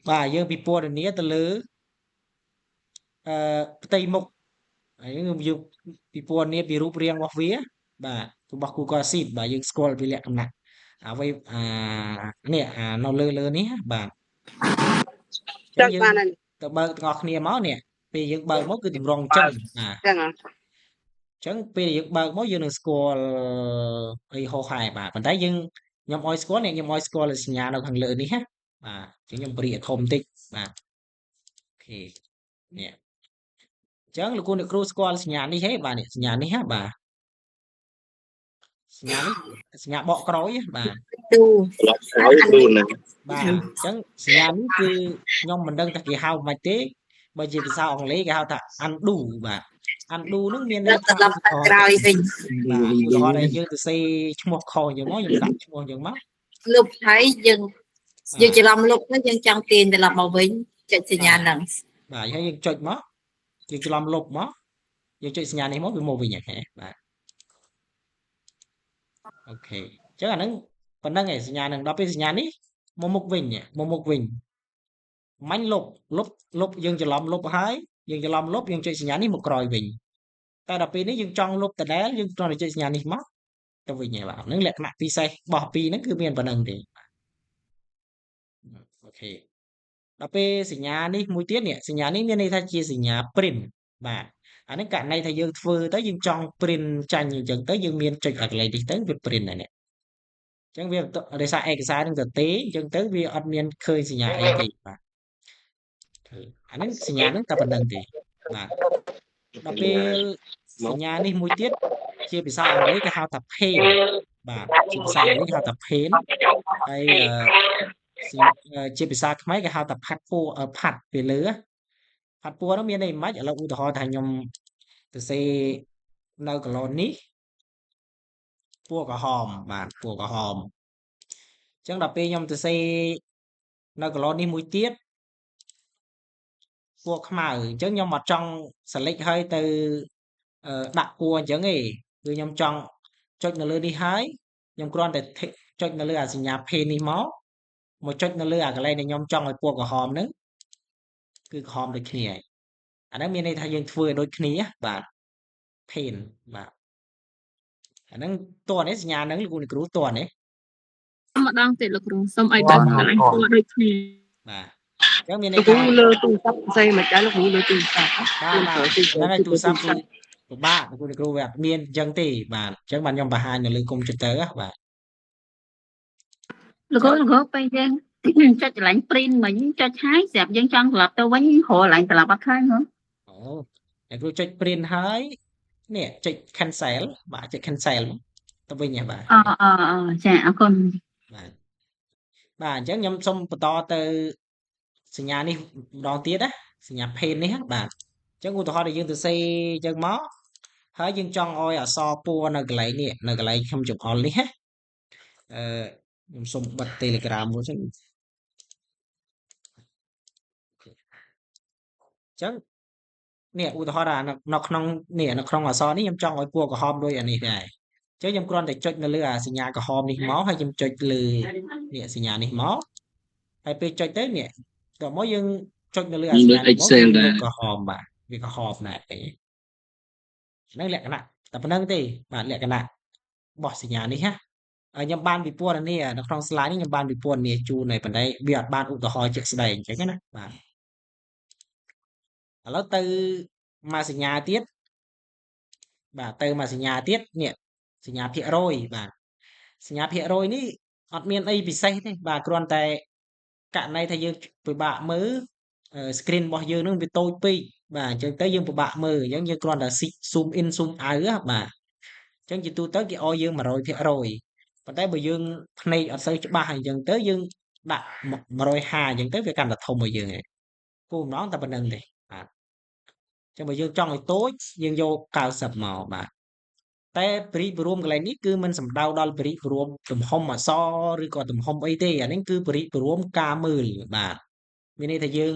បាទយើងពិពណ៌នាទៅលើផ្ទៃមុខហើយយើងពិពណ៌នាពីរូបរាងរបស់វាបាទរបស់ Google Sheet បាទយើងស្គាល់ពីលក្ខណៈអ្វីនេះនៅលើនេះបាទអញ្ចឹងយើងទៅបើកទាំងអស់គ្នាមកនេះពេលយើងបើកមកគឺតម្រងអញ្ចឹងបាទចឹងអញ្ចឹងពេលយើងបើកមកយើងនឹងស្គាល់អីហោហែបាទប៉ុន្តែយើងខ្ញុំឲ្យស្គាល់នេះខ្ញុំឲ្យស្គាល់សញ្ញានៅខាងលើនេះណាបាទអញ្ចឹងខ្ញុំបរិយាធំបន្តិចបាទអូខេនេះអញ្ចឹងលោកអ្នកគ្រូស្គាល់សញ្ញានេះហេបាទនេះសញ្ញានេះណាបាទសញ្ញានេះសញ្ញាបកក្រោយបាទ ទូ ឲ្យគ្រូនឹង បាទអញ្ចឹងសញ្ញានេះគឺខ្ញុំមិនដឹងថាគេហៅមិនទេបើជាភាសាអង់គ្លេសគេហៅថា undo បាទ undo ហ្នឹងមានន័យថា ត្រឡប់ទៅក្រោយវិញ បាទឧទាហរណ៍ថាយើងទៅសេឈ្មោះខុសអញ្ចឹងមកខ្ញុំដាក់ឈ្មោះអញ្ចឹងមក លុបហើយយើងច្រឡំលុបទៅយើងចង់ទាញត្រឡប់មកវិញចុចសញ្ញាហ្នឹង បាទហើយយើងចុចមកយើងច្រឡំលុបមកយើងចុចសញ្ញានេះមកវាមកវិញហ្នឹងបាទអូខេអញ្ចឹងអាហ្នឹងប៉ុណ្្នឹងឯងសញ្ញាហ្នឹងដល់ពេលសញ្ញានេះមកមុខវិញមាញ់លុបយើងច្រឡំលុបហើយយើងច្រឡំលុបយើងចុចសញ្ញានេះមកក្រោយវិញតែដល់ពេលនេះយើងចង់លុបដដែលយើងគ្រាន់តែចុចសញ្ញានេះមកទៅវិញហើយបាទហ្នឹងលក្ខណៈពិសេសរបស់ពីរហ្នឹងគឺមានប៉ុណ្្នឹងទេអូខេដល់ពេលសញ្ញានេះមួយទៀតនេះសញ្ញានេះមានន័យថាជាសញ្ញា print បាទអានេះករណីថាយើងធ្វើទៅយើងចង់ print ចាញ់អញ្ចឹងទៅយើងមានចុចអាកន្លែងនេះទៅវា print ហើយនេះអញ្ចឹងវាដោយសារឯកសារនឹងទៅទេអញ្ចឹងទៅវាអត់មានឃើញសញ្ញាអីទេបាទអានេះសញ្ញាហ្នឹងតែប៉ុណ្្នឹងទេបាទដល់ពេលសញ្ញានេះមួយទៀតជាភាសាអង់គ្លេសគេហៅថា pane បាទជាភាសាអង់គ្លេសគេហៅថា pane ហើយជាភាសាខ្មែរគេហៅថាផាត់ពួរផាត់ពីលើផាត់ពួរនោះមានន័យមិនឥឡូវឧទាហរណ៍ថាខ្ញុំទៅសេនៅកន្លងនេះពណ៌ក្រហមបាទពណ៌ក្រហមអញ្ចឹងដល់ពេលខ្ញុំទៅសេនៅកន្លងនេះមួយទៀតពណ៌ខ្មៅអញ្ចឹងខ្ញុំអត់ចង់ select ឲ្យទៅដាក់ពណ៌អញ្ចឹងទេគឺខ្ញុំចង់ចុចនៅលើនេះហើយខ្ញុំគ្រាន់តែចុចនៅលើអាសញ្ញា pen នេះមកចុចនៅលើអាកន្លែងដែលខ្ញុំចង់ឲ្យពណ៌ក្រហមហ្នឹងគឺក្រហមដូចគ្នាហើយអាហ្នឹងមានន័យថាយើងធ្វើឲ្យដូចគ្នាបាទ pen បាទអាហ្នឹងតើនេះសញ្ញាហ្នឹងលោកគ្រូតើនេះម្ដងទៀតលោកគ្រូសូមឲ្យដល់កន្លែងពណ៌ដូចគ្នាបាទអញ្ចឹងមានន័យគ្រូ ថា លើទូរស័ព្ទផ្សេងមិនដែរលោកគ្រូលើទូរស័ព្ទហ្នឹងហើយទូរស័ព្ទគឺពិបាកលោកគ្រូវាអត់មានអញ្ចឹងទេបាទអញ្ចឹងបានខ្ញុំបង្ហាញនៅលើកុំព្យូទ័របាទលោកគ្រូពេលយើងចុចកន្លែង print មិញចុចហើយស្រាប់យើងចង់ត្រឡប់ទៅវិញរកកន្លែងត្រឡប់អត់ឃើញហ៎អូអ្នកគ្រូចុច print ហើយនេះចុច cancel បាទចុច cancel ទៅវិញហ៎បាទចាអរគុណបាទអញ្ចឹងខ្ញុំសូមបន្តទៅសញ្ញានេះម្ដងទៀតណាសញ្ញា pen នេះបាទអញ្ចឹងឧទាហរណ៍ដែលយើងទៅសេអញ្ចឹងមកហើយយើងចង់ឲ្យអក្សរពណ៌នៅកន្លែងនេះនៅកន្លែងខ្ញុំចង្អុលនេះណាខ្ញុំសូមបិទ Telegram មួយសិនអញ្ចឹងនេះឧទាហរណ៍នៅក្នុងអក្សរនេះខ្ញុំចង់ឲ្យពណ៌ក្រហមដូចអានេះដែរអញ្ចឹងខ្ញុំគ្រាន់តែចុចនៅលើអាសញ្ញាក្រហមនេះមកហើយខ្ញុំចុចលើនេះសញ្ញានេះមកហើយពេលចុចទៅនេះដល់មកយើងចុចនៅលើអាសញ្ញានេះមកវាក្រហមបាទវាក្រហមដែរហ្នឹងលក្ខណៈតែប៉ុណ្្នឹងទេបាទលក្ខណៈរបស់សញ្ញានេះណាខ្ញុំបានពិពណ៌នានៅក្នុង slide នេះខ្ញុំបានពិពណ៌នាជូនហើយប៉ុន្តែវាអត់បានឧទាហរណ៍ជាក់ស្ដែងអញ្ចឹងណាបាទឥឡូវទៅមកសញ្ញាទៀតបាទទៅមកសញ្ញាទៀតនេះសញ្ញាភាគរយបាទសញ្ញាភាគរយនេះអត់មានអីពិសេសទេបាទគ្រាន់តែករណីថាយើងពិបាកមើល screen របស់យើងនឹងវាតូចពេកបាទអញ្ចឹងទៅយើងពិបាកមើលអញ្ចឹងយើងគ្រាន់តែ zoom in zoom out បាទអញ្ចឹងជាទូទៅគេឲ្យយើង 100% ប៉ុន្តែបើយើងភ្នែកអត់សូវច្បាស់អញ្ចឹងទៅយើងដាក់150អញ្ចឹងទៅវាកាន់តែធំឲ្យយើងឯងគោលបំណងតែប៉ុណ្្នឹងទេបាទអញ្ចឹងបើយើងចង់ឲ្យតូចយើងយក90មកបាទតែប្រីបរួមកន្លែងនេះគឺមិនសំដៅដល់ប្រីបរួមទំហំអក្សរឬក៏ទំហំអីទេអានេះគឺប្រីបរួមការមើលបាទមានន័យថាយើង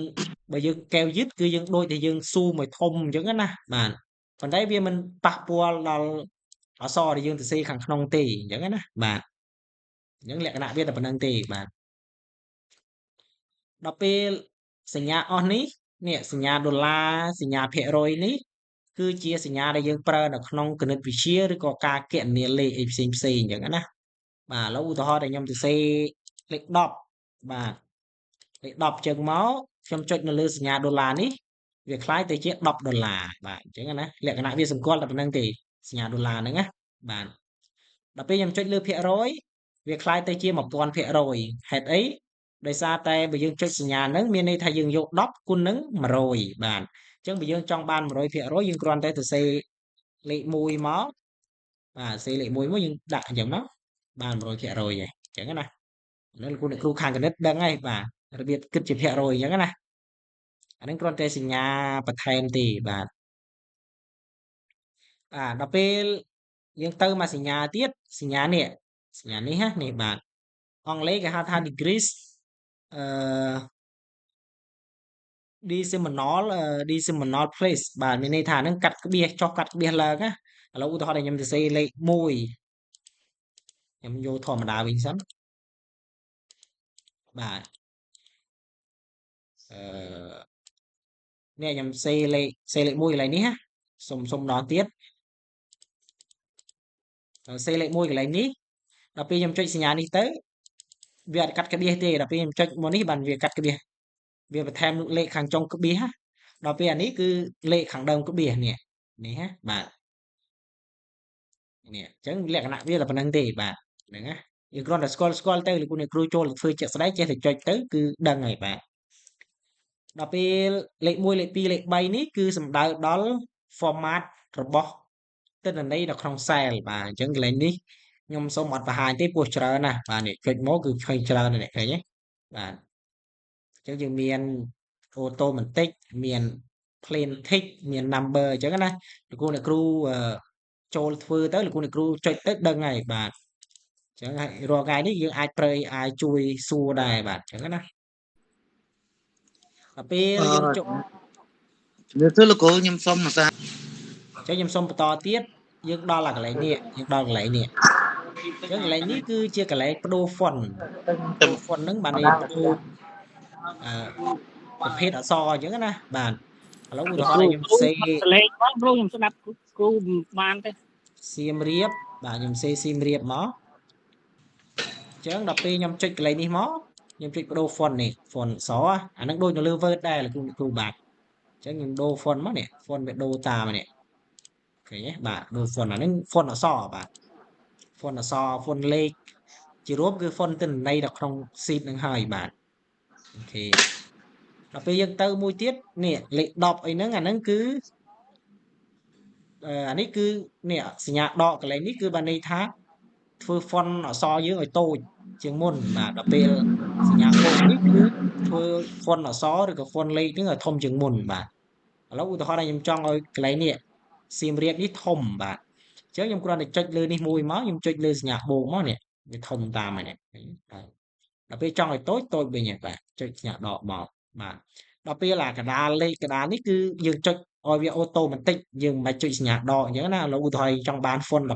បើយើងកែវយឺតគឺយើងដូចតែយើងស៊ូមឲ្យធំអញ្ចឹងណាបាទប៉ុន្តែវាមិនប៉ះពាល់ដល់អក្សរដែលយើងសរសេរខាងក្នុងទេអញ្ចឹងណាបាទអញ្ចឹងលក្ខណៈវាតែប៉ុណ្្នឹងទេបាទ ដល់ពេលសញ្ញាអស់នេះនេះសញ្ញាដុល្លារសញ្ញាភាគរយនេះគឺជាសញ្ញាដែលយើងប្រើនៅក្នុងគណិតវិទ្យាឬក៏ការគណនាលេខអីផ្សេងអញ្ចឹងណាបាទឥឡូវឧទាហរណ៍ដែលខ្ញុំសរសេរលេខ10បាទលេខ10ចឹងមកខ្ញុំចុចនៅលើសញ្ញាដុល្លារនេះវាคล้ายទៅជា10ដុល្លារបាទអញ្ចឹងណាលក្ខណៈវាសម្គាល់តែប៉ុណ្្នឹងទេសញ្ញាដុល្លារហ្នឹងណាបាទដល់ពេលខ្ញុំចុចលើភាគរយវាคล้ายទៅជា1000%ហេតុអីដោយសារតែបើយើងចុចសញ្ញាហ្នឹងមានន័យថាយើងយក10គុណនឹង100បាទអញ្ចឹងបើយើងចង់បាន100%យើងគ្រាន់តែសរសេរលេខ1មកបាទសរសេរលេខ1មកយើងដាក់អញ្ចឹងមកបាន100%ហើយអញ្ចឹងណានៅលោកគ្រូខាងគណិតដឹងហើយបាទរបៀបគិតជាភាគរយអញ្ចឹងណាអាហ្នឹងគ្រាន់តែសញ្ញាបន្ថែមទេបាទដល់ពេលយើងទៅមកសញ្ញាទៀតសញ្ញានេះណានេះបាទអង់គ្លេសគេហៅថា degrees អឺ decimal place បាទមានន័យថាហ្នឹងកាត់ក្បៀសចុះកាត់ក្បៀសឡើងណាឥឡូវឧទាហរណ៍ដែលខ្ញុំសរសេរលេខ1ខ្ញុំយកធម្មតាវិញសិនបាទនេះខ្ញុំសេលេខ1កន្លែងនេះណាសុំម្ដងទៀតសេលេខ1កន្លែងនេះដល់ពេលខ្ញុំចុចសញ្ញានេះទៅវាអត់កាត់ក្បៀសទេដល់ពេលខ្ញុំចុចមកនេះបានវាកាត់ក្បៀសវាបន្ថែមលេខខាងចុងក្បៀសដល់ពេលអានេះគឺលេខខាងដើមក្បៀសនេះណាបាទនេះអញ្ចឹងលក្ខណៈវាតែប៉ុណ្្នឹងទេបាទហ្នឹងណាយើងគ្រាន់តែស្គាល់ទៅលោកគ្រូចូលធ្វើជាក់ស្ដែងចេះតែចុចទៅគឺដឹងហើយបាទដល់ពេលលេខ1លេខ2លេខ3នេះគឺសំដៅដល់ format របស់ទិន្នន័យនៅក្នុង cell បាទអញ្ចឹងកន្លែងនេះខ្ញុំសូមអត់បង្ហាញទេពោះច្រើនណាស់បាទនេះចុចមកគឺឃើញច្រើននេះឃើញទេបាទអញ្ចឹងយើងមាន automatic មាន plain text មាន number អញ្ចឹងណាលោកគ្រូចូលធ្វើទៅលោកគ្រូចុចទៅដឹងហើយបាទអញ្ចឹងរាល់ថ្ងៃនេះយើងអាចជួយសួរដែរបាទអញ្ចឹងណាដល់ពេលយើងចុចជំរាបសួរលោកគ្រូខ្ញុំសូមអសាអញ្ចឹងខ្ញុំសូមបន្តទៀតយើងដល់កន្លែងនេះយើងដល់កន្លែងនេះអញ្ចឹងកន្លែងនេះគឺជាកន្លែងបដូរ font ហ្នឹងបាននេះបដូរប្រភេទអក្សរអញ្ចឹងណាបាទឥឡូវឧទាហរណ៍ខ្ញុំសេលេខបងគ្រូខ្ញុំស្ដាប់គ្រូបានទេសៀមរាបបាទខ្ញុំសេសៀមរាបមកអញ្ចឹងដល់ពេលខ្ញុំចុចកន្លែងនេះមកខ្ញុំចុចបដូរ font នេះ font អក្សរអាហ្នឹងដូចនៅលើ Word ដែរលោកគ្រូបាទអញ្ចឹងខ្ញុំដូរ font មកនេះ font វាដូរតាមនេះឃើញទេបាទដូរ font អាហ្នឹង font អក្សរបាទ font អក្សរ font លេខជារួមគឺ font ទិន្នន័យនៅក្នុង sheet ហ្នឹងហើយបាទអូខេដល់ពេលយើងទៅមួយទៀតនេះលេខ10អីហ្នឹងអាហ្នឹងគឺអានេះគឺនេះសញ្ញាដកកន្លែងនេះគឺបានន័យថាធ្វើ font អក្សរយើងឲ្យតូចជាងមុនបាទដល់ពេលសញ្ញាបូកនេះគឺធ្វើ font អក្សរឬក៏ font លេខហ្នឹងឲ្យធំជាងមុនបាទឥឡូវឧទាហរណ៍ដែលខ្ញុំចង់ឲ្យកន្លែងនេះសៀមរាបនេះធំបាទអញ្ចឹងខ្ញុំគ្រាន់តែចុចលើនេះមួយមកខ្ញុំចុចលើសញ្ញាបូកមកនេះវាធំតាមហើយនេះបាទដល់ពេលចង់ឲ្យតូចវិញហើយបាទចុចសញ្ញាដកមកបាទដល់ពេលអាកដាលលេខកដាលនេះគឺយើងចុចឲ្យវាអូតូម៉ាទិកយើងមិនបាច់ចុចសញ្ញាដកអញ្ចឹងណាឥឡូវឧទាហរណ៍ចង់បាន font 12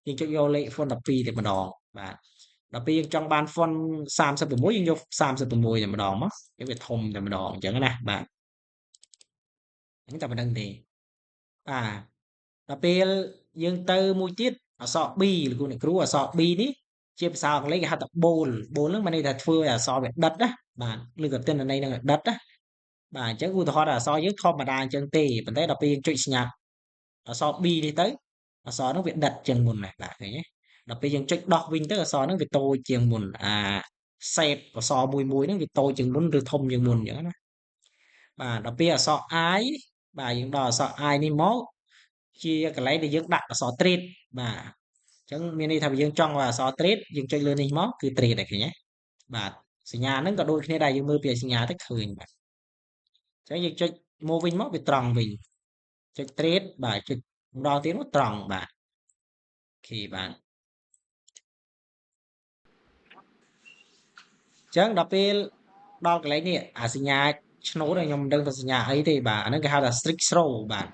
យើងចុចយកលេខ font 12តែម្ដងបាទដល់ពេលយើងចង់បាន font 36យើងយក36តែម្ដងមកវាធំតែម្ដងអញ្ចឹងណាបាទហ្នឹងតែប៉ុណ្្នឹងទេបាទដល់ពេលយើងទៅមួយទៀតអក្សរ B លោកគ្រូអក្សរ B នេះជាភាសាអង់គ្លេសគេហៅថា bold ហ្នឹងមានន័យថាធ្វើឲ្យអក្សរវាដិតណាបាទឬក៏ទិន្នន័យនឹងដិតណាបាទអញ្ចឹងឧទាហរណ៍ថាអក្សរយើងធម្មតាអញ្ចឹងទេប៉ុន្តែដល់ពេលយើងចុចសញ្ញាអក្សរ B នេះទៅអក្សរហ្នឹងវាដិតជាងមុនណាបាទឃើញទេដល់ពេលយើងចុចដោះវិញទៅអក្សរហ្នឹងវាតូចជាងមុនshape អក្សរមួយហ្នឹងវាតូចជាងមុនឬធំជាងមុនអញ្ចឹងណាបាទដល់ពេលអក្សរ I បាទយើងដល់អក្សរ I នេះមកជាកន្លែងដែលយើងដាក់អក្សរ trade បាទអញ្ចឹងមានន័យថាបើយើងចង់ឲ្យអក្សរ trade យើងចុចលើនេះមកគឺ trade ដែរឃើញទេបាទសញ្ញាហ្នឹងក៏ដូចគ្នាដែរយើងមើលពីសញ្ញាទៅឃើញបាទអញ្ចឹងយើងចុចមកវិញមកវាត្រង់វិញចុច trade បាទចុចម្ដងទៀតមកត្រង់បាទអូខេបាទអញ្ចឹងដល់ពេលដល់កន្លែងនេះអាសញ្ញាឆ្នូតខ្ញុំមិនដឹងថាសញ្ញាអីទេបាទអាហ្នឹងគេហៅថា strict throw បាទ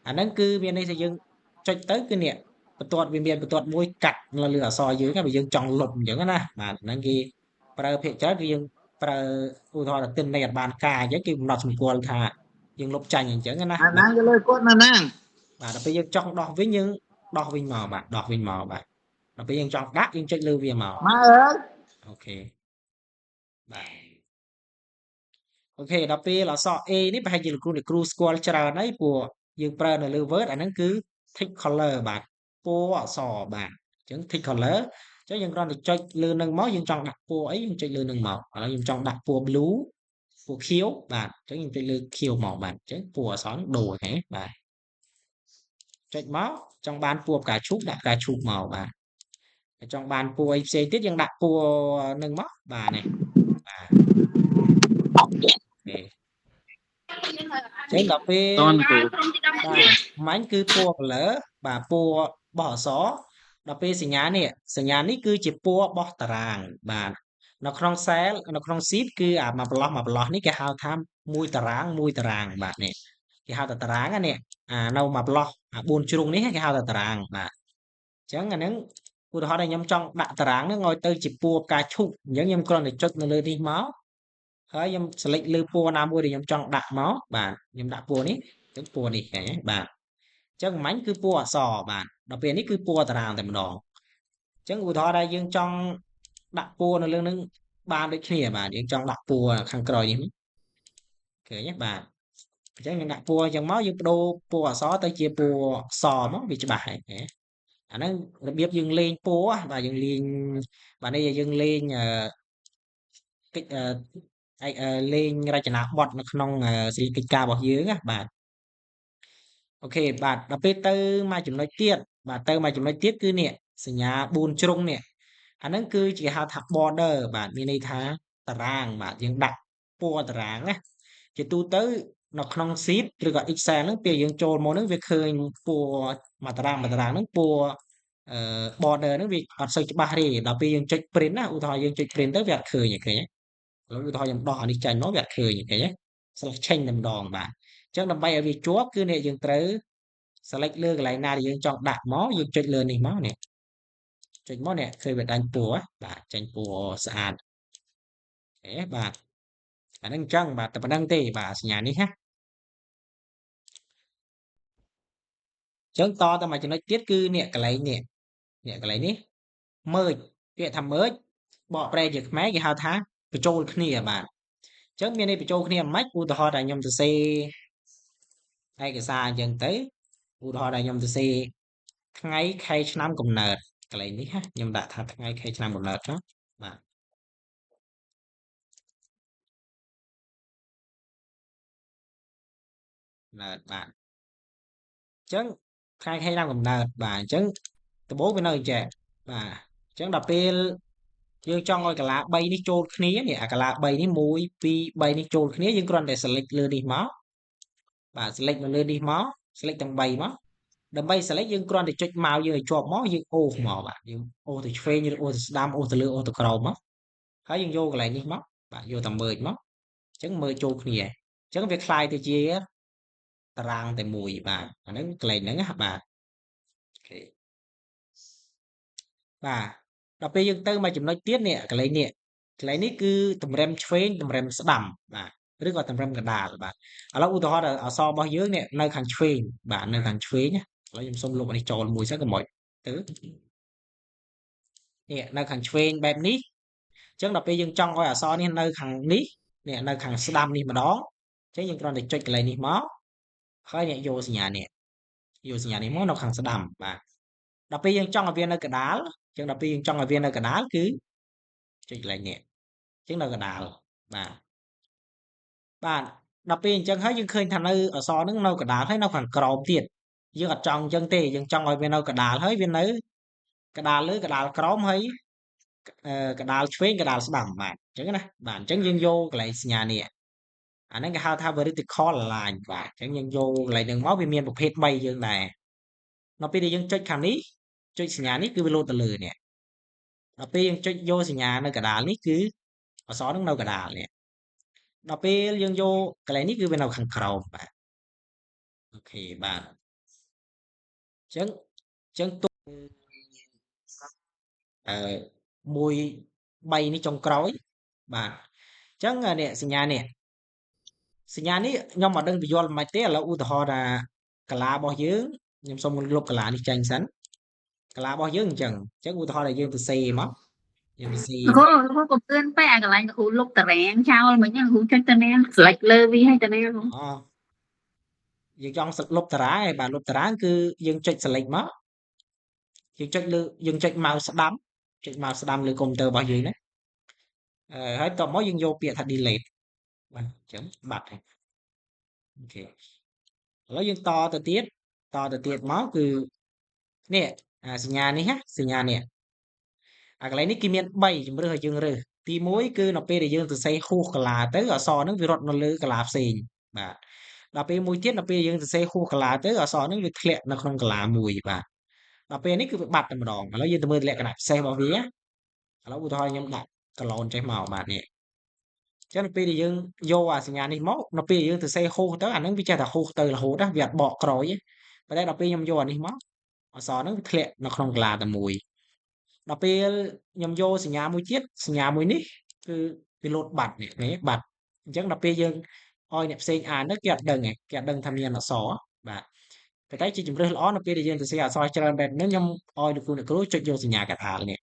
អាហ្នឹងគឺមានន័យថាយើងចុចទៅគឺនេះបន្ទាត់វាមានបន្ទាត់មួយកាត់លើអក្សរយើងបើយើងចង់លុបអញ្ចឹងណាបាទហ្នឹងគេប្រើភាគច្រើនគឺយើង ប្រើឧទាហរណ៍ថាទិន្នន័យអត់បានការអញ្ចឹងគេកំណត់សម្គាល់ថាយើងលុបចាញ់អញ្ចឹងណា អាណាងយកលើគាត់ណាណាង បាទដល់ពេលយើងចង់ដោះវិញយើងដោះវិញមកបាទដោះវិញមកបាទដល់ពេលយើងចង់ដាក់យើងចុចលើវាមក ម៉ែអើយ អូខេបាទអូខេដល់ពេលអក្សរ A នេះប្រហែលជាលោកគ្រូស្គាល់ច្រើនហើយព្រោះយើងប្រើនៅលើ Word អាហ្នឹងគឺ tick color បាទពណ៌អក្សរបាទអញ្ចឹង tick color អញ្ចឹងយើងគ្រាន់តែចុចលើនឹងមកយើងចង់ដាក់ពណ៌អីយើងចុចលើនឹងមកឥឡូវខ្ញុំចង់ដាក់ពណ៌ blue ពណ៌ខៀវបាទអញ្ចឹងខ្ញុំចុចលើខៀវមកបាទអញ្ចឹងពណ៌អក្សរហ្នឹងដូរហ៎បាទចុចមកចង់បានពណ៌ផ្កាឈូកដាក់ផ្កាឈូកមកបាទចង់បានពណ៌អីផ្សេងទៀតយើងដាក់ពណ៌នឹងមកបាទនេះបាទអូខេចឹងដល់ពេល តនគូ បាទមាញ់គឺពណ៌ color បាទពណ៌បោះអក្សរដល់ពេលសញ្ញានេះគឺជាពណ៌បោះតារាងបាទនៅក្នុង cell នៅក្នុង sheet គឺអាមួយប្លោះនេះគេហៅថាមួយតារាងបាទនេះគេហៅថាតារាងណានេះអានៅមួយប្លោះអា4ជ្រុងនេះគេហៅថាតារាងបាទអញ្ចឹងអាហ្នឹងឧទាហរណ៍ថាខ្ញុំចង់ដាក់តារាងហ្នឹងឲ្យទៅជាពណ៌ផ្កាឈូកអញ្ចឹងខ្ញុំគ្រាន់តែចុចនៅលើនេះមកហើយខ្ញុំ select លើពណ៌ណាមួយដែលខ្ញុំចង់ដាក់មកបាទខ្ញុំដាក់ពណ៌នេះទៅពណ៌នេះឃើញទេបាទអញ្ចឹងមិញគឺពណ៌អក្សរបាទដល់ពេលនេះគឺពណ៌តារាងតែម្ដងអញ្ចឹងឧទាហរណ៍ថាយើងចង់ដាក់ពណ៌នៅលើនឹងបានដូចគ្នាបាទយើងចង់ដាក់ពណ៌ខាងក្រោយនេះឃើញទេបាទអញ្ចឹងយើងដាក់ពណ៌អញ្ចឹងមកយើងបដូរពណ៌អក្សរទៅជាពណ៌សមកវាច្បាស់ហើយអាហ្នឹងរបៀបយើងលេងពណ៌បាទយើងលេងបាទនេះយើងលេងកិច្ចលេងរចនាបថនៅក្នុងសេរីកិច្ចការរបស់យើងណាបាទអូខេបាទដល់ពេលទៅមកចំណុចទៀតបាទទៅមកចំណុចទៀតគឺនេះសញ្ញា4ជ្រុងនេះអាហ្នឹងគឺជាហៅថា border បាទមានន័យថាតារាងបាទយើងដាក់ពណ៌តារាងណាជាទូទៅនៅក្នុង sheet ឬក៏ Excel ហ្នឹងពេលយើងចូលមកហ្នឹងវាឃើញពណ៌មួយតារាងហ្នឹងពណ៌border ហ្នឹងវាអត់សូវច្បាស់ទេដល់ពេលយើងចុច print ណាឧទាហរណ៍យើងចុច print ទៅវាអត់ឃើញទេឃើញទេឥឡូវឧទាហរណ៍ខ្ញុំដោះអានេះចាញ់មកវាអត់ឃើញឃើញទេ select ឆេញតែម្ដងបាទអញ្ចឹងដើម្បីឲ្យវាជាប់គឺនេះយើងត្រូវ select លើកន្លែងណាដែលយើងចង់ដាក់មកយើងចុចលើនេះមកនេះចុចមកនេះឃើញវាដាច់ពណ៌បាទចាញ់ពណ៌ស្អាតអូខេបាទអាហ្នឹងអញ្ចឹងបាទតែប៉ុណ្្នឹងទេបាទសញ្ញានេះណាអញ្ចឹងតទៅមកចំណុចទៀតគឺនេះកន្លែងនេះកន្លែងនេះ merge ពាក្យថា merge បកប្រែជាខ្មែរគេហៅថាបញ្ចូលគ្នាបាទអញ្ចឹងមានន័យបញ្ចូលគ្នាមិនឧទាហរណ៍ថាខ្ញុំសរសេរឯកសារអញ្ចឹងទៅឧទាហរណ៍ថាខ្ញុំសរសេរថ្ងៃខែឆ្នាំកំណើតកន្លែងនេះណាខ្ញុំដាក់ថាថ្ងៃខែឆ្នាំកំណើតចុះបាទកំណើតបាទអញ្ចឹងថ្ងៃខែឆ្នាំកំណើតបាទអញ្ចឹងដំបូងវានៅអញ្ចឹងបាទអញ្ចឹងដល់ពេលយើងចង់ឲ្យកន្លា3នេះចូលគ្នានេះអាកន្លា3នេះ1 2 3នេះចូលគ្នាយើងគ្រាន់តែ select លើនេះមកបាទ select នៅលើនេះមក select ទាំង3មកដើម្បី select យើងគ្រាន់តែចុចម៉ៅយើងឲ្យជាប់មកយើងអូសមកបាទយើងអូសទៅឆ្វេងឬអូសទៅស្ដាំអូសទៅលើអូសទៅក្រោមមកហើយយើងយកកន្លែងនេះមកបាទយកតែ merge មកអញ្ចឹង merge ចូលគ្នាអញ្ចឹងវាคล้ายទៅជាតារាងតែមួយបាទអាហ្នឹងកន្លែងហ្នឹងណាបាទអូខេបាទដល់ពេលយើងទៅមកចំណុចទៀតនេះកន្លែងនេះគឺតម្រាំឆ្វេងតម្រាំស្ដាំបាទឬក៏តម្រាំកណ្ដាលបាទឥឡូវឧទាហរណ៍អក្សររបស់យើងនេះនៅខាងឆ្វេងបាទនៅខាងឆ្វេងណាឥឡូវខ្ញុំសុំលុបអានេះចោលមួយសិនកុំឲ្យទៅនេះនៅខាងឆ្វេងបែបនេះអញ្ចឹងដល់ពេលយើងចង់ឲ្យអក្សរនេះនៅខាងនេះនៅខាងស្ដាំនេះម្ដងអញ្ចឹងយើងគ្រាន់តែចុចកន្លែងនេះមកហើយអ្នកយកសញ្ញានេះមកនៅខាងស្ដាំបាទដល់ពេលយើងចង់ឲ្យវានៅកណ្ដាលអញ្ចឹងដល់ពេលយើងចង់ឲ្យវានៅកណ្ដាលគឺចុចកន្លែងនេះអញ្ចឹងនៅកណ្ដាលបាទដល់ពេលអញ្ចឹងហើយយើងឃើញថានៅអក្សរហ្នឹងនៅកណ្ដាលហើយនៅខាងក្រោមទៀតយើងអត់ចង់អញ្ចឹងទេយើងចង់ឲ្យវានៅកណ្ដាលហើយវានៅកណ្ដាលលើកណ្ដាលក្រោមហើយកណ្ដាលឆ្វេងកណ្ដាលស្ដាំបាទអញ្ចឹងណាបាទអញ្ចឹងយើងយកកន្លែងសញ្ញានេះអាហ្នឹងគេហៅថា vertical align បាទអញ្ចឹងយើងយកកន្លែងហ្នឹងមកវាមានប្រភេទ3យើងដែរដល់ពេលដែលយើងចុចខាងនេះចុចសញ្ញានេះគឺវាលោតទៅលើនេះដល់ពេលយើងចុចយកសញ្ញានៅកណ្ដាលនេះគឺអក្សរហ្នឹងនៅកណ្ដាលនេះដល់ពេលយើងយកកន្លែងនេះគឺវានៅខាងក្រោមបាទអូខេបាទអញ្ចឹងទុក1 3នេះចុងក្រោយបាទ ចឹងនេះសញ្ញានេះខ្ញុំអត់ដឹងពយល់មិនទេឥឡូវឧទាហរណ៍ថាកាឡារបស់យើងខ្ញុំសូមលុបកាឡានេះចេញសិនកាឡារបស់យើងអញ្ចឹងឧទាហរណ៍ថាយើងទៅសេមកយើងទៅសេ គ្រូក៏ពឿនពេកអាកន្លែងគ្រូលុបតារាងចោលមិញគ្រូចុចតារាង select លើវាឲ្យតារាង អូយើងចង់លុបតារាងឯងបាទលុបតារាងគឺយើងចុច select មកយើងចុច mouse ស្ដាំចុច mouse ស្ដាំលើកុំព្យូទ័ររបស់យើងណាហើយបន្ទាប់មកយើងយកពាក្យថា delete បាទអញ្ចឹងបាត់ហើយអូខេឥឡូវយើងតទៅទៀតមកគឺនេះសញ្ញានេះណាសញ្ញានេះអាកន្លែងនេះគេមាន3ជំរើសឲ្យយើងរើសទី1គឺនៅពេលដែលយើងសរសេរហួសកាឡាទៅអក្សរហ្នឹងវារត់នៅលើកាឡាផ្សេងបាទដល់ពេលមួយទៀតនៅពេលយើងសរសេរហួសកាឡាទៅអក្សរហ្នឹងវាធ្លាក់នៅក្នុងកាឡាមួយបាទដល់ពេលនេះគឺវាបាត់តែម្ដងឥឡូវយើងទៅមើលលក្ខណៈពិសេសរបស់វាឥឡូវឧទាហរណ៍ខ្ញុំដាក់កឡូនចេះមកបាទនេះចឹងនៅពេលដែលយើងយកអាសញ្ញានេះមកនៅពេលយើងសរសេរហួសទៅអាហ្នឹងវាចេះតែហួសទៅរហូតណាវាអត់បកក្រោយទេប៉ុន្តែដល់ពេលខ្ញុំយកអានេះមកអក្សរហ្នឹងវាធ្លាក់នៅក្នុងកាឡាតែមួយដល់ពេលខ្ញុំយកសញ្ញាមួយទៀតសញ្ញាមួយនេះគឺវាលោតបាត់នេះបាត់អញ្ចឹងដល់ពេលយើងឲ្យអ្នកផ្សេងអានទៅគេអត់ដឹងទេគេអត់ដឹងថាមានអក្សរបាទប៉ុន្តែជាជំរើសល្អនៅពេលដែលយើងសរសេរអក្សរច្រើនបែបហ្នឹងខ្ញុំឲ្យលោកគ្រូចុចយកសញ្ញាកថានេះ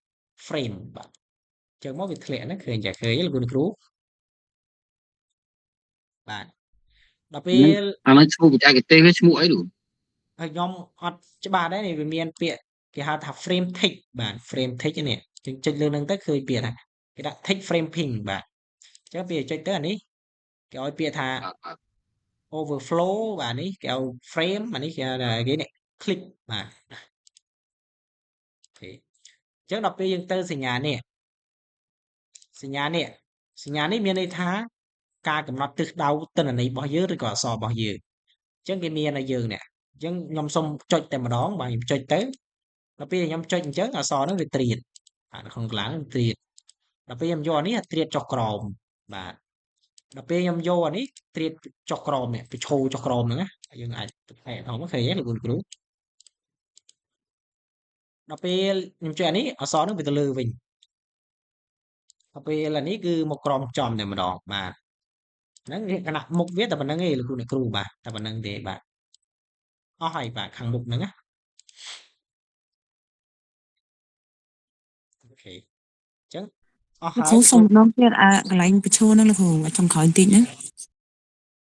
frame បាទអញ្ចឹងមកវាធ្លាក់ហ្នឹងឃើញចាឃើញលោកគ្រូបាទដល់ពេល អានោះឈ្មោះបច្ចេកទេសវាឈ្មោះអីលោក ហើយខ្ញុំអត់ច្បាស់ដែរនេះវាមានពាក្យគេហៅថា frame text បាទ frame text នេះយើងចុចលើហ្នឹងទៅឃើញពាក្យថាគេដាក់ text framing បាទអញ្ចឹងពេលចុចទៅអានេះគេឲ្យពាក្យថា overflow បាទនេះគេឲ្យ frame អានេះគេនេះ click បាទអូខេអញ្ចឹងដល់ពេលយើងទៅសញ្ញានេះមានន័យថាការកំណត់ទិសដៅទិន្នន័យរបស់យើងឬក៏អក្សររបស់យើងអញ្ចឹងគេមានឲ្យយើងនេះអញ្ចឹងខ្ញុំសុំចុចតែម្ដងបាទខ្ញុំចុចទៅដល់ពេលខ្ញុំចុចអញ្ចឹងអក្សរហ្នឹងវាត្រៀតបាទនៅក្នុងកន្លែងត្រៀតដល់ពេលខ្ញុំយកអានេះត្រៀតចុះក្រោមបាទដល់ពេលខ្ញុំយកអានេះត្រៀតចុះក្រោមនេះវាឈោចុះក្រោមហ្នឹងណាយើងអាចផ្លែធំឃើញទេលោកគ្រូដល់ពេលខ្ញុំចុចអានេះអក្សរហ្នឹងវាទៅលើវិញដល់ពេលអានេះគឺមកក្រោមចំតែម្ដងបាទហ្នឹងលក្ខណៈមុខវាតែប៉ុណ្្នឹងឯងលោកគ្រូបាទតែប៉ុណ្្នឹងទេបាទអស់ហើយបាទខាងមុខហ្នឹងណាអូខេអញ្ចឹងអស់ហើយ គ្រូសុំម្ដងទៀតអាកន្លែងបញ្ឈរហ្នឹងលោកគ្រូចុងក្រោយបន្តិចណា